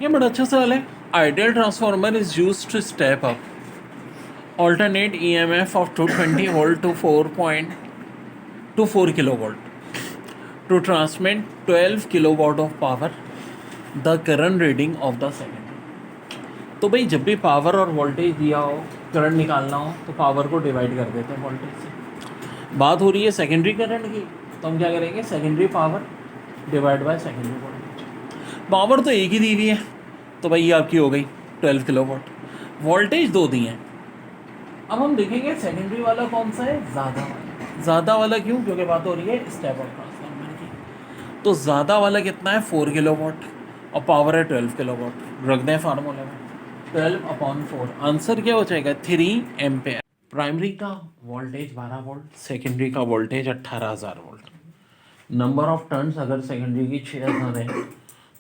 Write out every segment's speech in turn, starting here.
ये बड़ा अच्छा सवाल है. Ideal transformer is used to step up alternate EMF of 220 volt to 4 kilovolt to transmit 12 kilowatt of power, the current reading of the secondary. तो भाई जब भी पावर और वोल्टेज दिया हो, करंट निकालना हो, तो पावर को डिवाइड कर देते हैं वोल्टेज से. बात हो रही है सेकेंडरी करंट की, तो हम क्या करेंगे, secondary power divide by secondary voltage. Power तो एक ही दी हुई है, तो भाई ये आपकी हो गई 12 किलोवाट. वोल्टेज दो दिए हैं. अब हम देखेंगे सेकेंडरी वाला कौन सा है, ज़्यादा वाला. ज़्यादा वाला क्यों, क्योंकि बात हो रही है स्टेप अप ट्रांसफार्मर की. तो ज़्यादा वाला कितना है, 4 किलोवाट, और पावर है 12 किलोवाट. रख दें फार्मूले में 12/4. आंसर क्या हो जाएगा, 3 एम्पेयर. प्राइमरी का वोल्टेज 12 वोल्ट, सेकेंडरी का voltage 18,000 volt. Number of turns अगर सेकेंडरी की 6000 है,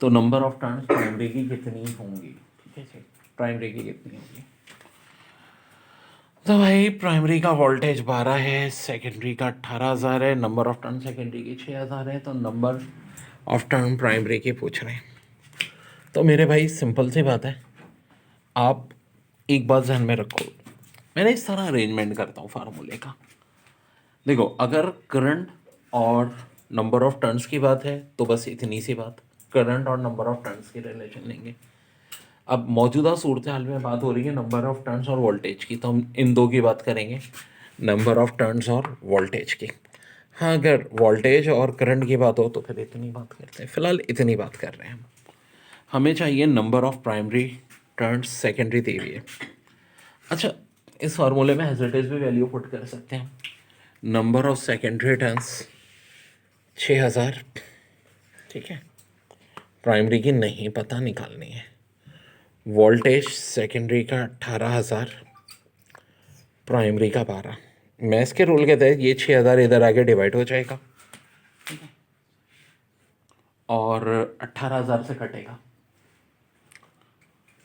तो नंबर ऑफ टर्न्स प्राइमरी की कितनी होंगी. ठीक है जी, प्राइमरी की कितनी होंगी. तो भाई प्राइमरी का वोल्टेज 12 है, सेकेंडरी का 18,000 है, नंबर ऑफ टर्न सेकेंडरी की 6000 है, तो नंबर ऑफ टर्न प्राइमरी की पूछ रहे हैं. तो मेरे भाई सिंपल सी बात है, आप एक बात ध्यान में रखो, मैंने इस तरह अरेंजमेंट करता हूँ फार्मूले का. देखो, अगर करंट और नंबर ऑफ टर्न्स की बात है तो बस इतनी सी बात, करंट और नंबर ऑफ टर्न्स की रिलेशन लेंगे. अब मौजूदा सूरत हाल में बात हो रही है नंबर ऑफ टर्न्स और वोल्टेज की, तो हम इन दो की बात करेंगे, नंबर ऑफ टर्न्स और वोल्टेज की. हाँ, अगर वोल्टेज और करंट की बात हो तो फिर इतनी बात करते हैं. फिलहाल इतनी बात कर रहे हैं हम. हमें चाहिए number of primary turns, secondary दी हुई है. अच्छा, इस फार्मूले में हेजिटेज भी वैल्यू पुट कर सकते हैं. नंबर ऑफ सेकेंडरी टर्न्स 6000, ठीक है, प्राइमरी की नहीं पता, निकालनी है. वोल्टेज सेकेंडरी का 18,000, प्राइमरी का 12. मैथ्स के रूल के तहत ये 6000 इधर आके डिवाइड हो जाएगा और 18,000 से कटेगा,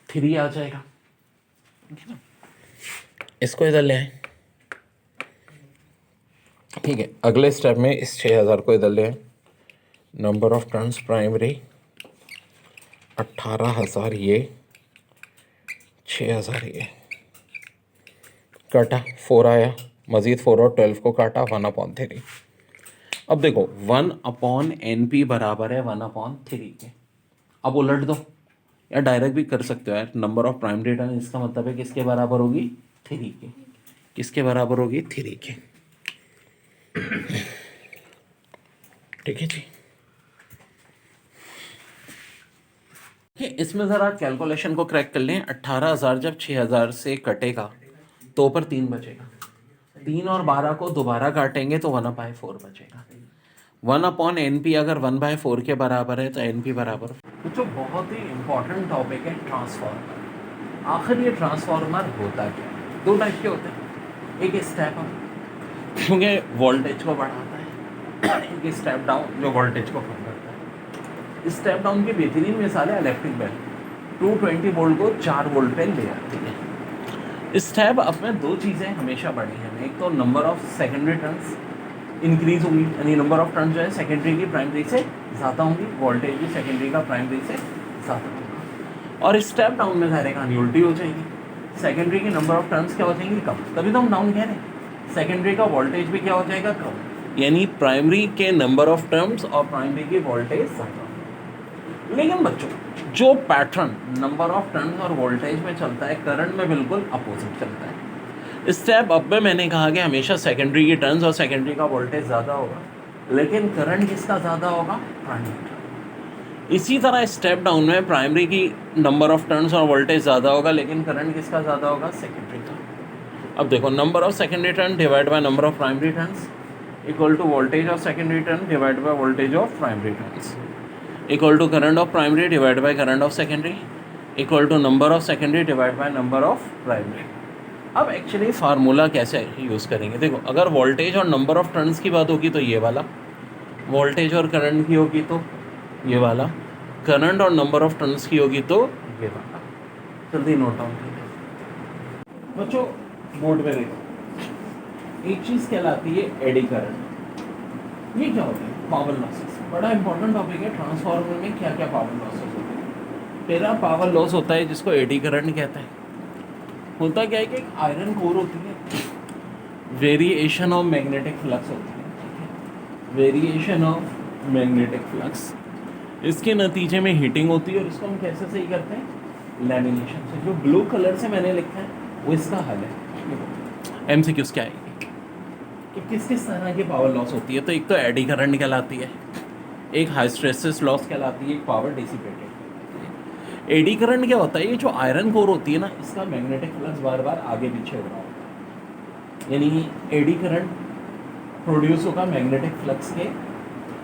3 आ जाएगा. इसको इधर ले आए. ठीक है, अगले स्टेप में इस 6000 को इधर ले आए. नंबर ऑफ टर्न्स प्राइमरी 18,000, ये 6000, ये काटा, 4 आया, मज़ीद 4 और 12 को काटा, 1/3. अब देखो 1/NP बराबर है 1/3 के. अब उलट दो, या डायरेक्ट भी कर सकते हो यार. नंबर ऑफ प्राइमरी टर्न, इसका मतलब है किसके बराबर होगी, 3 के. किसके बराबर होगी, 3 के. ठीक है जी. इसमें ज़रा कैलकुलेशन को क्रैक कर लें. 18,000 जब 6000 से कटेगा तो ऊपर 3 बचेगा. 3 और 12 को दोबारा काटेंगे तो 1/4 बचेगा. 1/NP अगर 1/4 के बराबर है तो NP बराबर. जो बहुत ही इंपॉर्टेंट टॉपिक है ट्रांसफार्मर. आखिर ये ट्रांसफार्मर होता क्या है. 2 टाइप के होते हैं. एक स्टेप अप, क्योंकि वोल्टेज को बढ़ाता है. एक स्टेप डाउन, जो वोल्टेज को कम करता है. स्टेप डाउन की बेहतरीन मिसाल है इलेक्ट्रिक बेल. 220 वोल्ट को 4 वोल्ट पे ले आती है. स्टेप अप में 2 चीज़ें हमेशा बढ़ी हैं. एक तो number of secondary turns increase होगी, यानी नंबर ऑफ टर्न्स जो है सेकेंडरी की प्राइमरी से ज़्यादा होंगी, वोल्टेज भी सेकेंडरी का प्राइमरी से ज़्यादा होगा. और स्टेप डाउन में सारे कहानी उल्टी हो जाएगी. सेकेंडरी की नंबर ऑफ टर्न्स क्या हो जाएंगी, कम. तभी तो हम डाउन कह रहे हैं. सेकेंडरी का वोल्टेज भी क्या हो जाएगा, कम. यानी प्राइमरी के नंबर ऑफ टर्म्स और प्राइमरी की वोल्टेज ज़्यादा. लेकिन बच्चों, जो पैटर्न नंबर ऑफ टर्न्स और वोल्टेज में चलता है, करंट में बिल्कुल अपोजिट चलता है. स्टेप अप में मैंने कहा कि हमेशा सेकेंडरी की टर्न्स और सेकेंडरी का वोल्टेज ज़्यादा होगा, लेकिन करंट किसका ज़्यादा होगा, प्राइमरी. इसी तरह स्टेप डाउन में प्राइमरी की नंबर ऑफ टर्न्स और वोल्टेज ज़्यादा होगा, लेकिन करंट किसका ज़्यादा होगा, सेकेंडरी का. अब देखो, number of secondary turn divide by number of primary turns equal to voltage of secondary turn divide by voltage of primary turns equal to current of primary divide by current of secondary equal to number of secondary divide by number of primary. अब actually formula कैसे use करेंगे. देखो, अगर voltage और number of turns की बात होगी तो ये वाला, वोल्टेज और करंट की होगी तो ये वाला, करंट और नंबर ऑफ टर्न्स की होगी तो ये वाला. जल्दी नोट डाउन कीजिए बच्चों. बोर्ड पे देखो, एक चीज़ कहलाती है एडी करंट. ये क्या होता है, पावर लॉसेस. बड़ा इंपॉर्टेंट टॉपिक है ट्रांसफार्मर में, क्या क्या पावर लॉसेस होते हैं. तेरा पावर लॉस होता है जिसको एडी करंट कहते हैं। होता क्या है कि एक आयरन कोर होती है, वेरिएशन ऑफ मैग्नेटिक फ्लक्स होती है, वेरिएशन ऑफ मैग्नेटिक फ्लक्स, इसके नतीजे में हीटिंग होती है और इसको हम कैसे सही करते हैं, लैमिनेशन से। जो ब्लू कलर से मैंने लिखा है वो इसका हल है। एमसीक्यूज क्या आएगी कि किस किस तरह की पावर लॉस होती है। तो एक तो एडी करंट कहलाती है, एक हाइस्टेरेसिस लॉस कहलाती है, एक पावर डिसिपेटेड। एडी करंट क्या होता है, ये जो आयरन कोर होती है ना, इसका मैग्नेटिक फ्लक्स बार बार आगे पीछे हो रहा होता है, यानी एडी करंट प्रोड्यूस होगा मैग्नेटिक फ्लक्स के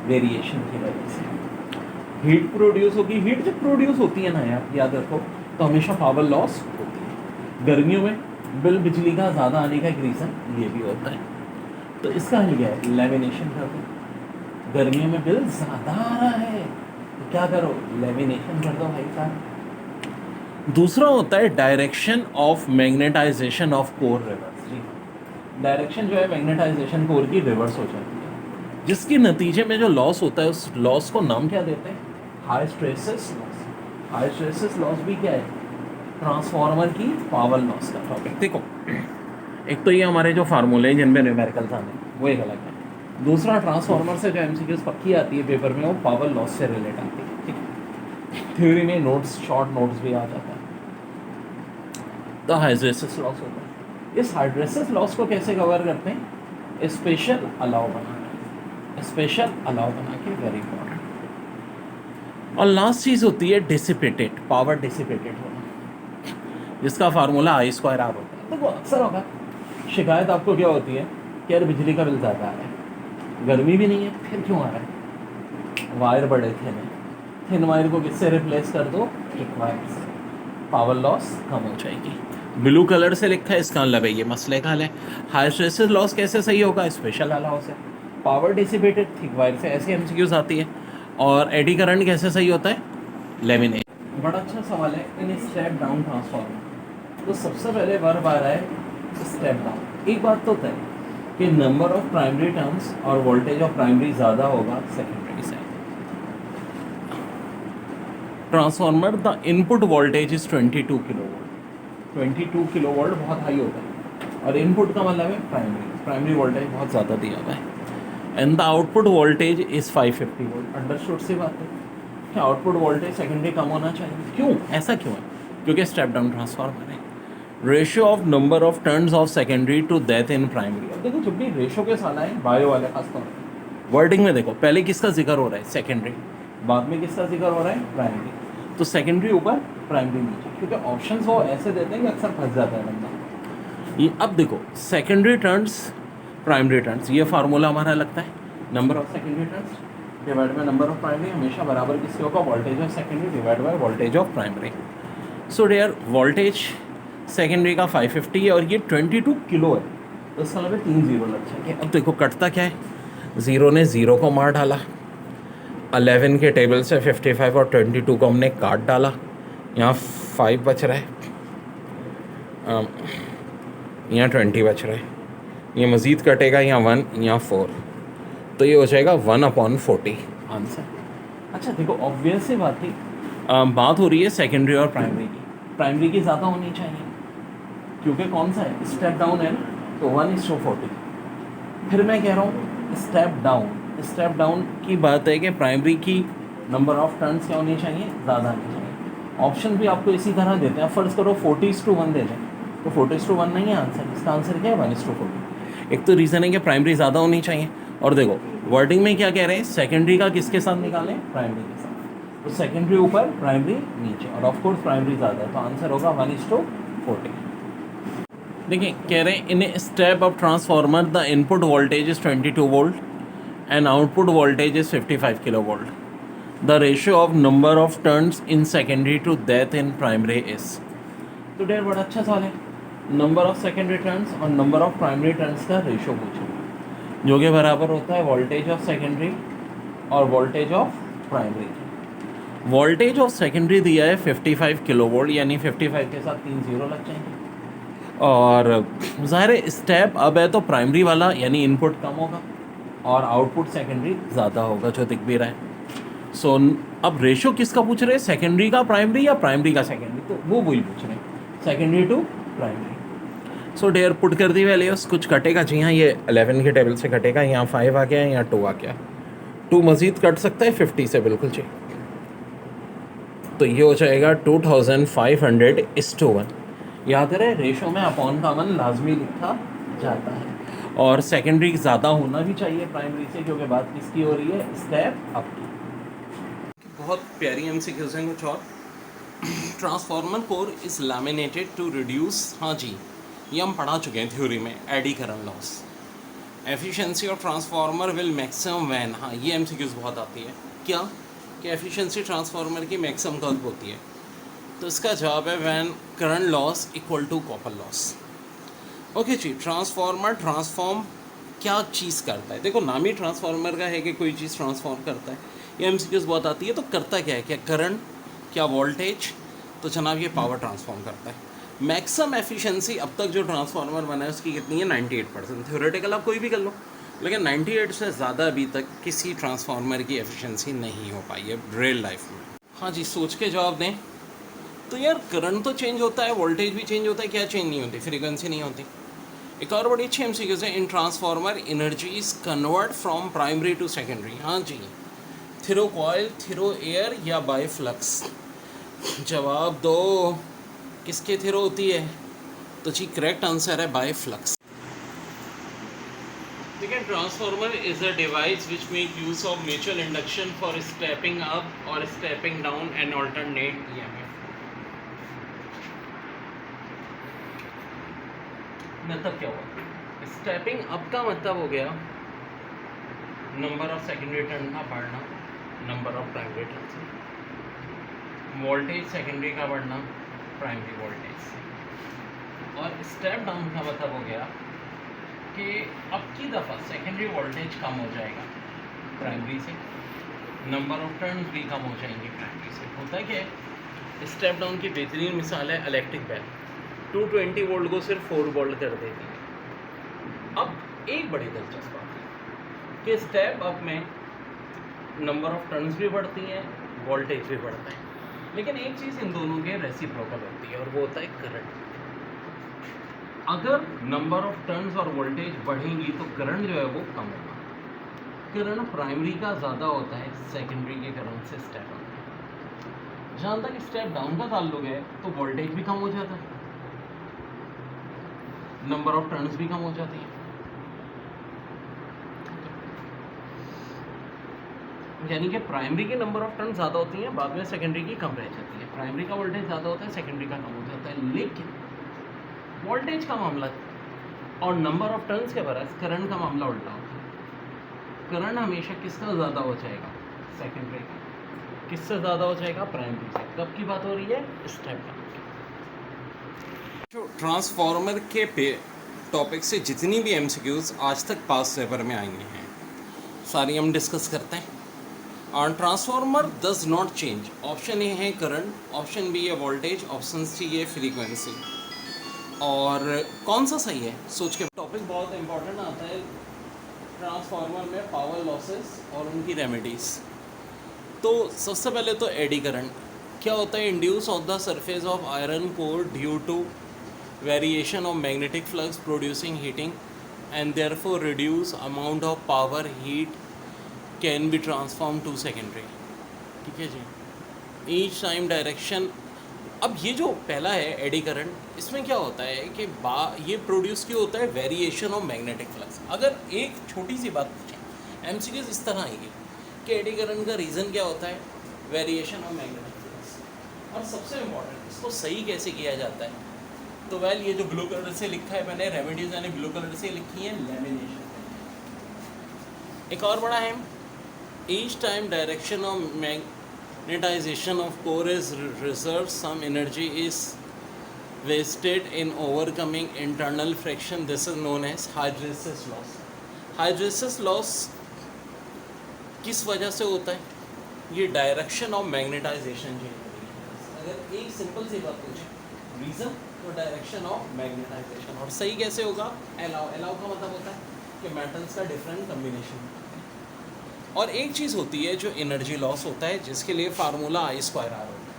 वेरिएशन की वजह से। हीट प्रोड्यूस होगी, हीट जब प्रोड्यूस होती है ना यार, याद रखो, तो हमेशा पावर लॉस होती है। गर्मियों में बिजली का ज़्यादा आने का एक रीज़न ये भी होता है। तो इसका हल क्या है, लेमिनेशन कर दो। गर्मियों में बिल ज़्यादा आ रहा है तो क्या करो, लेमिनेशन कर दो भाई साहब। दूसरा होता है direction of magnetization of core reverse. जी, डायरेक्शन जो है मैग्नेटाइजेशन कोर की रिवर्स हो जाती है, जिसके नतीजे में जो लॉस होता है उस लॉस को नाम क्या देते हैं, हाइस्टेरेसिस लॉस। हाइस्टेरेसिस लॉस भी क्या है, ट्रांसफार्मर की पावर लॉस का टॉपिक। देखो, एक तो ये हमारे जो फार्मूले हैं जिनमें न्यूमेरिकल्स आने वो एक अलग है। दूसरा, ट्रांसफार्मर से जो एमसीक्यूज पक्की आती है पेपर में, वो पावर लॉस से रिलेट आती है। ठीक है, थ्योरी में नोट्स, शॉर्ट नोट्स भी आ जाता है। तो हाइस्टेरेसिस लॉस होता है। इस हाइस्टेरेसिस लॉस को कैसे कवर करते हैं, स्पेशल अलाउ बना, स्पेशल अलाउ बना के, वेरी इंपॉर्टेंट। और लास्ट चीज़ होती है डिसिपेटेड, पावर डिसिपेटेड होना, जिसका फार्मूला आई स्क्वायर आर होता है। देखो, अक्सर होगा शिकायत आपको क्या होती है कि यार बिजली का बिल ज़्यादा आ रहा है, गर्मी भी नहीं है, फिर क्यों आ रहा है, वायर बड़े थिन है। थिन वायर को किससे रिप्लेस कर दो, थिक वायर से, पावर लॉस कम हो जाएगी। ब्लू कलर से लिखा है, इसका मतलब है ये मसले का हल है। हाइस्टेरेसिस लॉस कैसे सही होगा, स्पेशल अलाउ से। पावर डिसिपेटेड, थिक वायर से, ऐसे एमसीक्यूज आती है। और एडी करंट कैसे सही होता है, लेमिनेट। बड़ा अच्छा सवाल है इन स्टेप डाउन ट्रांसफार्मर। तो सबसे पहले वर्ब आ रहा है स्टेप डाउन। एक बात तो तय कि नंबर ऑफ प्राइमरी टर्न्स और वोल्टेज ऑफ प्राइमरी ज़्यादा होगा सेकेंडरी से। Transformer the input voltage is 22 kilovolt. 22 kilovolt बहुत हाई होता है, और इनपुट का मतलब है प्राइमरी, प्राइमरी वोल्टेज बहुत ज़्यादा दिया हुआ है। And the output voltage is 550 volt. Understood सी बात है कि आउटपुट वोल्टेज सेकेंडरी कम होना चाहिए। क्यों, ऐसा क्यों है, क्योंकि स्टेप डाउन ट्रांसफार्मर है। Ratio of number of turns of secondary to that in primary. अब देखो, जब भी रेशियो के साथ आए बायो वाले खासतौर पर वर्डिंग में देखो, पहले किसका जिक्र हो रहा है, सेकेंडरी, बाद में किसका जिक्र हो रहा है, प्राइमरी। तो सेकेंडरी ऊपर, प्राइमरी नीचे, क्योंकि ऑप्शंस वो ऐसे देते हैं कि अक्सर फंस जाता है बंदा। ये अब देखो, सेकेंडरी टर्न्स, प्राइमरी टर्न्स, ये फार्मूला हमारा लगता है, number of secondary turns divide by number of primary, हमेशा बराबर किसके होगा, voltage of secondary divide by voltage of primary. So dear, voltage secondary का 550 है और ये 22 किलो है, तो इसका मतलब 3 जीरो लग जाएंगे। अब देखो कटता क्या है, ज़ीरो ने ज़ीरो को मार डाला, 11 के टेबल से 55 और 22 को हमने काट डाला, यहाँ 5 बच रहा है, यहाँ 20 बच रहा है, ये मज़ीद कटेगा, यहाँ 1, यहाँ 4, तो ये हो जाएगा 1/40 आंसर। अच्छा देखो, ऑब्वियस सी बात थी, बात हो रही है सेकेंडरी और प्राइमरी की। प्राइमरी की ज़्यादा होनी चाहिए क्योंकि कौन सा है, स्टेप डाउन है ना, तो 1:40। फिर मैं कह रहा हूँ स्टेप डाउन, स्टेप डाउन की बात है कि प्राइमरी की नंबर ऑफ टर्न्स क्या होनी चाहिए, ज़्यादा होनी चाहिए। ऑप्शन भी आपको इसी तरह देते हैं। फ़र्ज़ करो 40:1 दे दें, तो 40:1 नहीं है आंसर, इसका आंसर क्या है, 1:40। एक तो रीज़न है कि प्राइमरी ज़्यादा होनी चाहिए, और देखो वर्डिंग में क्या कह रहे हैं, सेकेंडरी का किसके साथ निकालें, प्राइमरी के साथ। तो सेकेंडरी ऊपर, प्राइमरी नीचे, और ऑफ कोर्स प्राइमरी ज़्यादा है, तो आंसर होगा 1:40। देखिए कह रहे हैं, in step of transformer the input voltage is 22 volt and output voltage is 55 kilo volt. The ratio of number of turns in secondary to that in primary is. तो dear बड़ा अच्छा सवाल है, नंबर ऑफ सेकेंडरी टर्न्स और number of primary turns का ratio पूछा, जो कि बराबर होता है वोल्टेज ऑफ सेकेंडरी और voltage of primary. Voltage of secondary दिया है 55 किलो वोल्ट, यानी 55 के साथ 3 जीरो लग जाएंगे, और ज़ाहिर है स्टेप अब है तो प्राइमरी वाला यानी इनपुट कम होगा और आउटपुट सेकेंडरी ज़्यादा होगा, जो दिख भी रहा है। सो अब रेशो किसका पूछ रहे हैं, सेकेंडरी का प्राइमरी या प्राइमरी का सेकेंडरी, तो वो वही पूछ रहे हैं, secondary to primary. So dear put कर दी वैल्यूज, कुछ कटेगा जी हाँ, ये 11 के टेबल से कटेगा, यहाँ 5 आ गया, यहाँ 2 आ गया, 2 मजीद कट सकता है 50 से, बिल्कुल जी। तो ये हो जाएगा 2500:1। याद रहे रेशो में अपॉन का मन लाजमी लिखा जाता है, और सेकेंडरी ज़्यादा होना भी चाहिए प्राइमरी से, क्योंकि बात किसकी हो रही है, स्टेप अप की। बहुत प्यारी एमसीक्यूज हैं कुछ और। Transformer core is laminated to reduce, हाँ जी ये हम पढ़ा चुके हैं थ्योरी में, eddy current loss. Efficiency of transformer will maximum when, हाँ ये एमसीक्यूज बहुत आती है, क्या कि एफिशिएंसी ट्रांसफार्मर की मैक्सिमम कब होती है, तो इसका जवाब है when current loss equal to copper loss. Okay जी, ट्रांसफार्मर ट्रांसफॉर्म क्या चीज़ करता है, देखो नाम ही ट्रांसफार्मर का है कि कोई चीज़ ट्रांसफॉर्म करता है, ये एमसीक्यूज बहुत आती है। तो करता क्या है, क्या करंट, क्या वोल्टेज, तो जनाब ये पावर ट्रांसफॉर्म करता है। मैक्सिमम एफिशिएंसी अब तक जो ट्रांसफार्मर बना है उसकी कितनी है, 98%। थ्योरेटिकल आप कोई भी कर लो, लेकिन 98 से ज़्यादा अभी तक किसी ट्रांसफार्मर की एफिशिएंसी नहीं हो पाई है रियल लाइफ में। हाँ जी, सोच के जवाब दें। तो यार करंट तो चेंज होता है, वोल्टेज भी चेंज होता है, क्या चेंज नहीं होती, फ्रीक्वेंसी नहीं होती। एक और बड़ी अच्छी एमसीक्यूज है, in transformer energy is convert from primary to secondary, हाँ जी थ्रो कॉइल, थ्रो एयर या बाय फ्लक्स, जवाब दो किसके थ्रो होती है, तो जी करेक्ट आंसर है बाय फ्लक्स। ठीक है, transformer is a device which make use of mutual induction for stepping up और stepping down and alternate EMF. मतलब क्या हुआ, स्टेपिंग अप का मतलब हो गया नंबर ऑफ सेकेंडरी टर्न का बढ़ना, नंबर ऑफ प्राइमरी टर्न से, वोल्टेज सेकेंडरी का बढ़ना प्राइमरी वोल्टेज से, और स्टेप डाउन का मतलब हो गया कि अब की दफ़ा सेकेंडरी वोल्टेज कम हो जाएगा प्राइमरी से, नंबर ऑफ टर्न भी कम हो जाएंगे प्राइमरी से। होता क्या है, स्टेप डाउन की बेहतरीन मिसाल है इलेक्ट्रिक बैल, 220 वोल्ट को सिर्फ 4 वोल्ट कर देती है। अब एक बड़ी दिलचस्प बात है कि स्टेप अप में नंबर ऑफ टर्न्स भी बढ़ती हैं, वोल्टेज भी बढ़ता है, लेकिन एक चीज़ इन दोनों के रेसिप्रोकल होती है और वो होता है करंट। अगर नंबर ऑफ टर्न्स और वोल्टेज बढ़ेंगी तो करंट जो है वो कम होगा, करंट प्राइमरी का ज़्यादा होता है सेकेंडरी के करंट से स्टेप अप में। जहाँ तक स्टेप डाउन का ताल्लुक है तो वोल्टेज भी कम हो जाता है, नंबर ऑफ टर्न्स भी कम हो जाती है, यानी कि प्राइमरी के नंबर ऑफ टर्न ज़्यादा होती हैं, बाद में सेकेंडरी की कम रह जाती है। प्राइमरी का वोल्टेज ज़्यादा होता है, सेकेंडरी का कम हो जाता है, लेकिन वोल्टेज का मामला और नंबर ऑफ टर्न्स के बरस करंट का मामला उल्टा होता है। करंट हमेशा किसका ज़्यादा हो जाएगा, सेकेंडरी का, किससे ज़्यादा हो जाएगा, प्राइमरी से। कब की बात हो रही है, स्टेप डाउन की। ट्रांसफार्मर के टॉपिक से जितनी भी एमसीक्यूज आज तक पास पेपर में आई हैं सारी हम डिस्कस करते हैं। और transformer does not change, option A है करंट, ऑप्शन बी है वोल्टेज, ऑप्शन सी है फ्रीक्वेंसी, और कौन सा सही है सोच के। टॉपिक बहुत इंपॉर्टेंट आता है ट्रांसफार्मर में, पावर लॉसेस और उनकी रेमेडीज़। तो सबसे पहले तो एडी करंट क्या होता है, induce of the surface of iron core due to variation of magnetic flux producing heating and therefore reduce amount of power heat can be transform to secondary. ठीक है जी, ईच टाइम डायरेक्शन। अब ये जो पहला है एडी करंट, इसमें क्या होता है कि ये प्रोड्यूस क्यों होता है, वेरिएशन ऑफ मैग्नेटिक फ्लक्स। अगर एक छोटी सी बात पूछें एमसीक्यूज इस तरह आएगी कि एडी करंट का रीज़न क्या होता है, वेरिएशन ऑफ मैग्नेटिक फ्लक्स। और सबसे इम्पॉर्टेंट, इसको सही कैसे किया जाता है, तो वेल ये जो ब्लू कलर से लिखा है मैंने, रेमेडीज यानी ब्लू कलर से लिखी है, लैमिनेशन। एक और बड़ा है, each time direction of magnetization of core is reserved, some energy is wasted in overcoming internal friction, this is known as hysteresis loss। hysteresis loss किस वजह से होता है, ये डायरेक्शन ऑफ मैग्नेटाइजेशन चेंज हो रही है। अगर एक सिंपल सी बात पूछे रीज़न, तो डायरेक्शन ऑफ मैग्नेटाइजेशन। और सही कैसे होगा, अलाउ। अलाउ का मतलब होता है कि मेटल्स का डिफरेंट कम्बिनेशन। और एक चीज़ होती है जो एनर्जी लॉस होता है, जिसके लिए फार्मूला आई स्क्वायर आर होता है।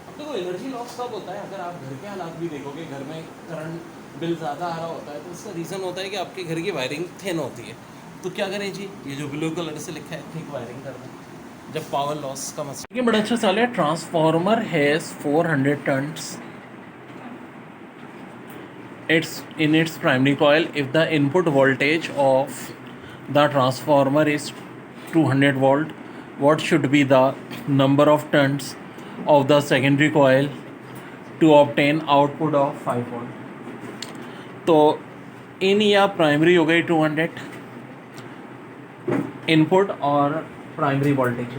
अब देखो एनर्जी लॉस कब होता है, अगर आप घर के हालात भी देखोगे, घर में करंट बिल ज़्यादा आ रहा होता है तो उसका रीज़न होता है कि आपके घर की वायरिंग थिन होती है। तो क्या करें जी, ये जो ब्लू कलर से लिखा है थिक वायरिंग कर दें, जब पावर लॉस का मसला। ये बड़ा अच्छा सवाल है। Transformer has 400 turns in its primary coil. If the input voltage of the transformer is 200 volt, what should be the number of turns of the secondary coil to obtain output of 5 volt? तो इन या primary हो गई 200 input और primary voltage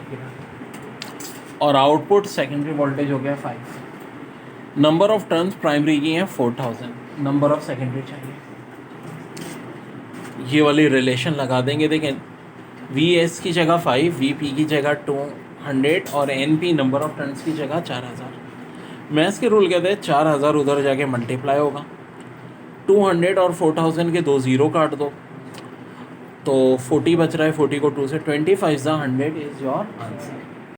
और output secondary voltage हो गया 5। Number of turns primary की हैं 4000, नंबर ऑफ सेकेंडरी चाहिए। ये वाली रिलेशन लगा देंगे। देखें वी एस की जगह 5, वी पी की जगह 200 और N P number of turns की जगह 4000। मैथ्स के रूल कहते हैं 4000 उधर जाके मल्टीप्लाई होगा, 200 और 4000 के 2 ज़ीरो काट दो तो 40 बच रहा है, 40 को 2 से 25 100 इज़ योर आंसर।